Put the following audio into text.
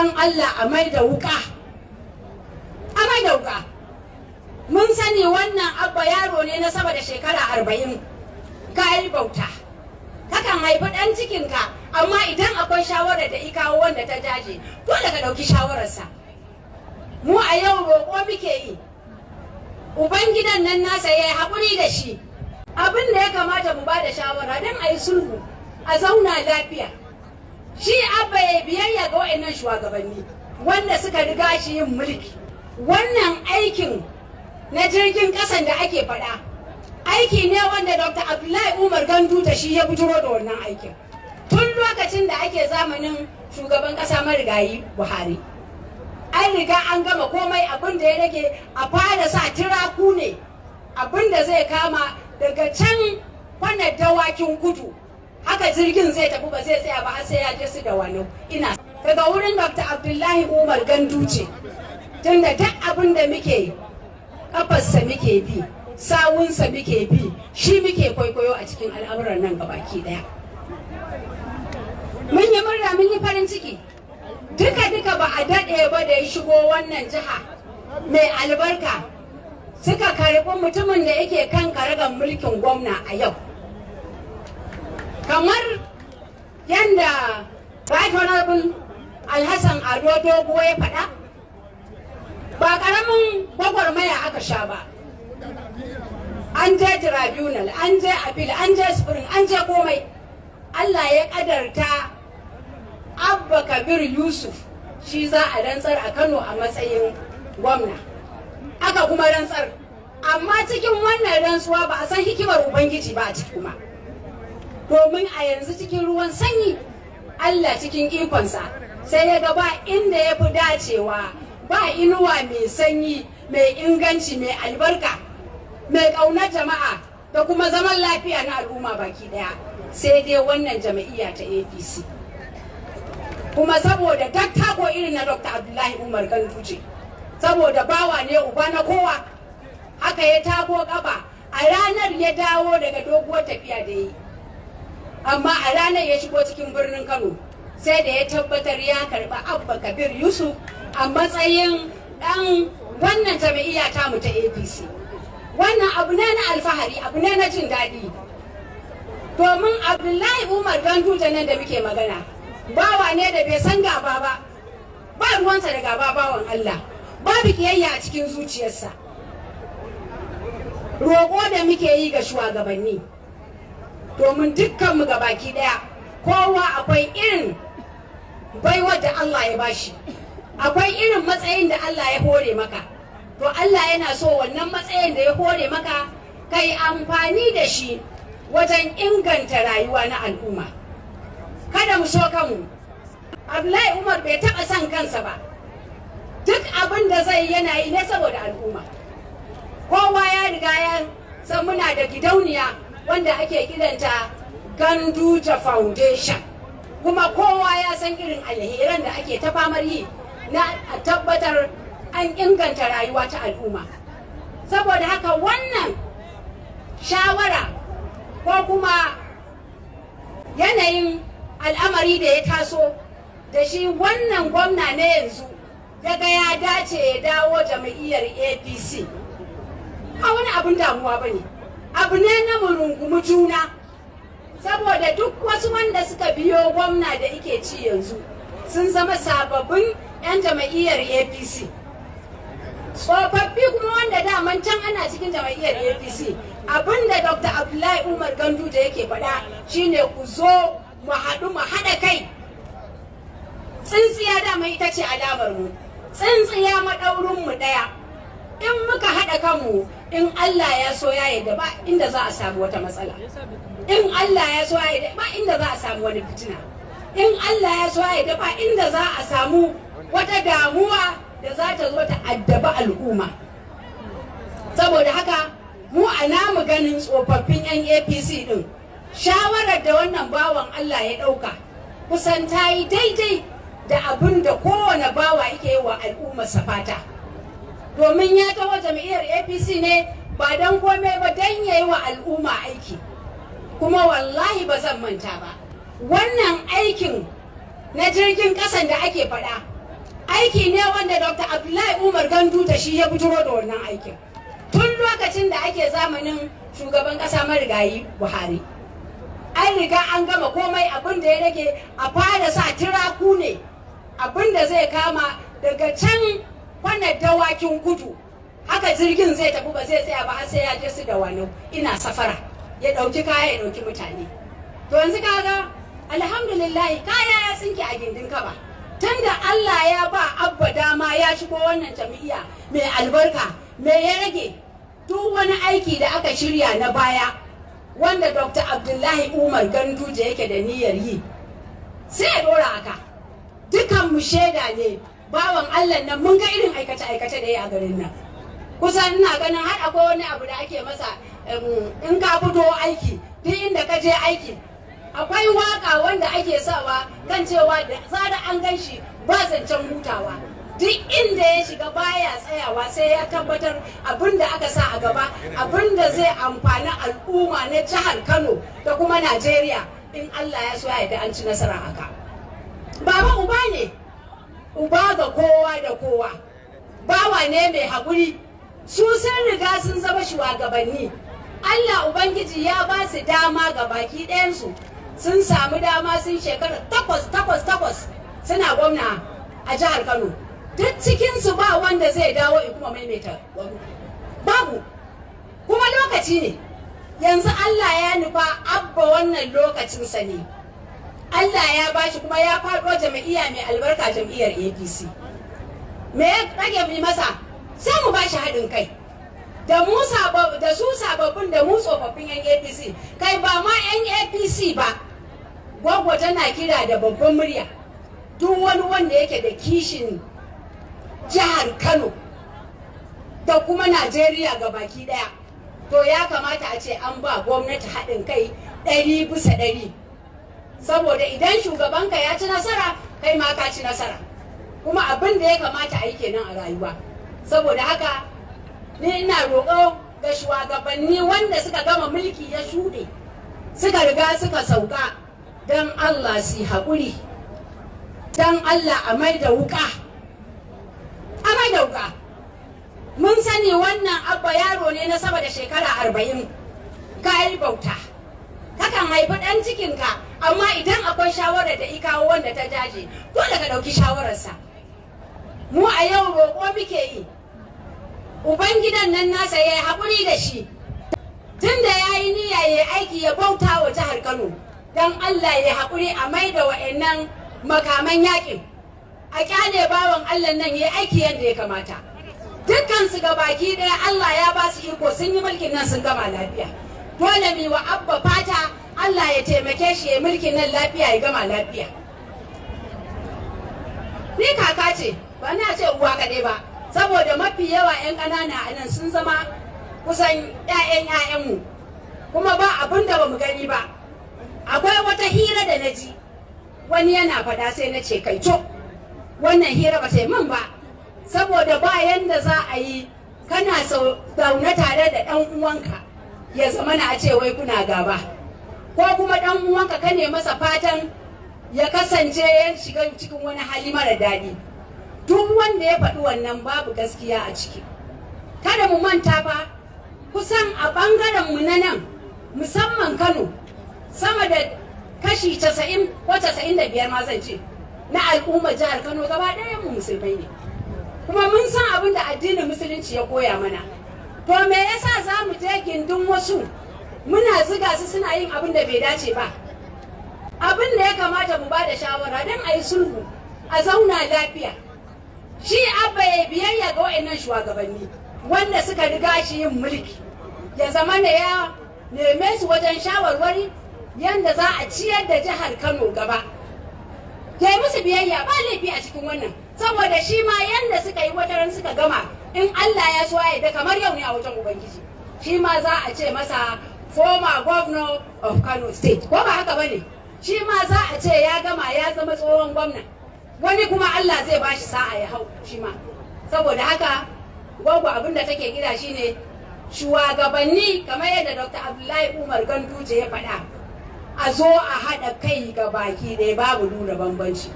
dan Allah a mai da wuka, mun sani wannan abba yaro ne na sama da shekara 40, ka yi bauta, kakan haifi ɗan cikinka, amma idan akwai shawarar da ikawo wanda ta jaje dole ka ɗauki shawararsa. Mu a yau roƙo muke yi, ubangidan nan nasa ya yi haƙuri da shi, abin da ya kamata mu ba da shawara don a yi sulhu a zauna lafiya. Shi abba ya biyayya ga wa'annan shugabanni wanda suka riga shi yin mulki. Wannan aikin na jirgin ƙasan da ake faɗa aiki ne wanda Dr. Abdullahi Umar Ganduje shi ya bujiro da wannan aikin tun lokacin da ake zamanin shugaban ƙasa marigayi Buhari. An riga an gama komai, abin da ya rage a fara sa tiraku ne, abin da zai kama daga can kwanar dawakin kudu haka jirgin zai tafi, ba zai tsaya ba har sai ya je su da wani ina daga wurin Dr. Abdullahi Umar Ganduje. Tunda duk abin da muke kafarsa muke bi, sawunsa muke bi, shi muke kwaikwayo a cikin al'amuran nan gabaki daya. Mun yi murna, mun yi farin ciki, duka ba a daɗe ba da ya shigo wannan jiha mai albarka suka karɓi mutumin da yake kan karagar mulkin gwamna a yau. Kamar yadda Right Honorable Alhassan Ado Dogo ya faɗa, ba ƙaramin gwagwarmaya aka sha ba. An je tribunal, an je appeal, an je spring, an je komai. Allah ya ƙadarta Abba Kabir Yusuf shi za a rantsar a Kano a matsayin gwamna. Aka kuma rantsar, amma cikin wannan rantsuwa ba a san hikimar Ubangiji ba a ciki kuma. Domin a yanzu cikin ruwan sanyi, Allah cikin ikonsa sai ya ga ba inda ya fi dacewa, ba inuwa mai sanyi, mai inganci, mai albarka, mai ƙaunar jama'a da kuma zaman lafiya na al'umma baki ɗaya, sai dai wannan jam'iyya ta APC. Kuma saboda dattako irin na Dr. Abdullahi Umar Ganduje, saboda bawa ne uba na kowa, haka ya tako ƙafa a ranar ya dawo daga doguwar tafiya da yi. Amma a ranar ya shigo cikin birnin Kano sai da ya tabbatar ya karɓi Abba Kabir Yusuf a matsayin ɗan wannan jam'iyya tamu ta APC. Wannan abu ne na alfahari, abu ne na jin daɗi. Domin Abdullahi Umar Ganduje nan da muke magana, bawa ne da bai san gaba ba, ba ruwansa da gaba, bawan Allah, babu kiyayya a cikin zuciyarsa. Roƙo da muke yi ga shugabanni, domin dukkanmu gabaki ɗaya kowa akwai irin baiwar da Allah ya bashi, akwai irin matsayin da Allah ya hore maka. To Allah yana so wannan matsayin da ya hore maka kai amfani da shi wajen inganta rayuwa na al'umma. Kada mu so kanmu. Abdullahi Umar bai taɓa son kansa ba, duk abin da zai yana yi ne saboda al'umma. Kowa ya riga ya san muna da gidauniya wanda ake kiranta Ganduje Foundation, kuma kowa ya san irin alheran da ake ta famar yi na tabbatar an inganta rayuwa ta al'umma. Saboda haka wannan shawara ko kuma yanayin al'amari da ya taso da shi wannan gwamna na yanzu daga ya dace ya dawo jam'iyyar APC, ba wani abin damuwa ba ne, abu ne na murungumi juna. Saboda duk wasu wanda suka biyo gwamna da ike ci yanzu sun zama sababbin 'yan jam'iyyar APC, tsofaffi kuma wanda daman can ana cikin jam'iyyar APC. Abinda Dr. Abdullahi Umar Ganduje yake faɗa shine ku zo mu haɗu mu haɗa kai. Tsintsiya dama ita ce alamar mu, tsintsiya maɗaurin mu ɗaya. In muka haɗa kanmu, in Allah ya so ya yarda ba inda za a samu wata matsala. In Allah ya so ya yarda ba inda za a samu wani fitina. In Allah ya so ya yarda ba inda za a samu wata damuwa da za ta zo ta addaba al'umma. Saboda haka mu a namu ganin tsofaffin 'yan APC din shawarar da wannan bawan Allah ya ɗauka kusan ta yi daidai da abin da kowane bawa yake yi wa al'ummarsa fata. Domin ya taho jam'iyyar APC ne ba don komai ba don ya yi wa al'umma aiki. Kuma wallahi ba zan manta ba, wannan aikin na jirgin ƙasan da ake faɗa aiki ne wanda Dr. Abdullahi Umar Ganduje shi ya bujuro da wannan aikin tun lokacin da ake zamanin shugaban ƙasa marigayi Buhari. An riga an gama komai, abin da ya rage a fara sa tiraku ne, abin da zai kama daga can wannan dawakin kudu haka jirgin zai tafi, ba zai tsaya ba har sai ya je su da wani ina safara ya ɗauki kaya ya ɗauki mutane. To yanzu kaga alhamdulillah kaya ya tsinke a gindin kaba, tunda Allah ya ba Abba dama ya shigo wannan jami'a mai albarka, me ya rage? Duk wani aiki da aka shirya na baya wanda Dr. Abdullahi Umar Ganduje yake da niyyar yi sai ya dora aka. Dukan mu shaida ne, bawan Allah nan mun ga irin aikace-aikace da ya a garin nan. Kusan ina ganin har akwai wani abu da ake masa in ka fito aiki, duk inda ka je aiki akwai waka wanda ake sawa kan cewa da zara an gan shi ba zancen hutawa. Duk inda ya shiga baya tsayawa sai ya tabbatar abin da aka sa a gaba, abin da zai amfani al'umma na jihar Kano da kuma Najeriya, in Allah ya so ya yarda an ci nasara haka. Baba uba ne, uba ga kowa da kowa, bawa ne mai haƙuri, su sun riga sun zama shugabanni. Allah Ubangiji ya ba su dama ga baki ɗayansu, sun samu dama sun shekara takwas suna gwamna a jihar Kano. Duk cikinsu ba wanda zai dawo in kuma maimaita babu, kuma lokaci ne yanzu Allah ya nufa Abba wannan lokacinsa ne. Allah ya bashi kuma ya faɗo jam'iyya mai albarka, jam'iyyar APC. Me ya rage mu masa? Sai mu bashi haɗin kai da su sababbin da mu tsofaffin yan APC, kai ba ma yan APC ba, gwagwa tana kira da babban murya duk wani wanda yake da kishin jihar Kano da kuma Najeriya ga baki daya, to ya kamata a ce an ba gwamnati haɗin kai 100%, saboda idan shugabanka ya ci nasara kai ma ka ci nasara, kuma abin da ya kamata a yi kenan a rayuwa. Saboda haka ni ina roƙo ga shugabanni wanda suka gama mulki ya shuɗe suka riga suka sauka, don Allah su haƙuri, don Allah a mai da wuƙa. Mun sani wannan Abba yaro ne na sama da shekara 40, ka yi bauta, kakan haifi ɗan cikinka, amma idan akwai shawarar da ikawo wanda ta jaje dole ka ɗauki shawararsa. Mu a yau roƙo muke yi, Ubangidan nan nasa ya yi haƙuri da shi, tun da ya yi niyya ya aiki ya bauta wa jihar Kano, don Allah ya haƙuri a mai da wa'annan makaman yaƙin, a ƙyale bawan Allah nan ya aiki yadda ya kamata. Dukkansu ga baki ɗaya Allah ya ba su iko, sun yi mulkin nan sun gama lafiya. Dole mi wa Abba fata Allah ya taimake shi ya mulkin nan lafiya ya gama lafiya. Ni kaka ce, ba na ce uwa kaɗai ba, saboda mafi yawa 'yan ƙanana a nan sun zama kusan 'ya'yanmu, kuma ba abin da ba mu gani ba. Akwai wata hira da na ji wani yana faɗa, sai na ce kai co, wannan hira ba ta yi min ba, saboda ba yanda za a yi kana zaune tare da ɗan uwanka ya zama na a ce wai kuna gaba, ko kuma ɗan uwanka ka ne masa fatan ya kasance ya shiga cikin wani hali mara daɗi. Duk wanda ya faɗi wannan babu gaskiya a ciki. Kada mu manta fa, kusan a ɓangaren mu na nan musamman Kano, sama da kashi 90 ko 95 ma zan ce na al'ummar jihar Kano gaba ɗayan mu musulmai ne, kuma mun san abin da addinin musulunci ya koya mana. To me yasa za mu je gindin wasu muna ziga su suna yin abin da bai dace ba? Abin da ya kamata mu ba da shawara don a yi sulhu, a zauna lafiya. Shi Abba ya biyayya ga wa'annan shugabanni wanda suka riga shi yin mulki, ya zama da ya neme su wajen shawarwari yanda za a ciyar da jihar Kano gaba. Ya yi musu biyayya, ba laifi a cikin wannan, saboda shi ma yanda suka yi wataran suka gama, in Allah ya so ya da kamar yau ne a wajen Ubangiji, shi ma za a ce masa former governor of Kano State, ko ba haka bane? Shi ma za a ce ya gama ya zama tsohon gwamna, wani kuma Allah zai bashi sa'a ya hau shi ma. Saboda haka gwagwa abin da take gida shine shugabanni kamar yadda Dr. Abdullahi Umar Ganduje ya faɗa, a zo a haɗa kai ga baki ɗaya, babu nuna bambanci.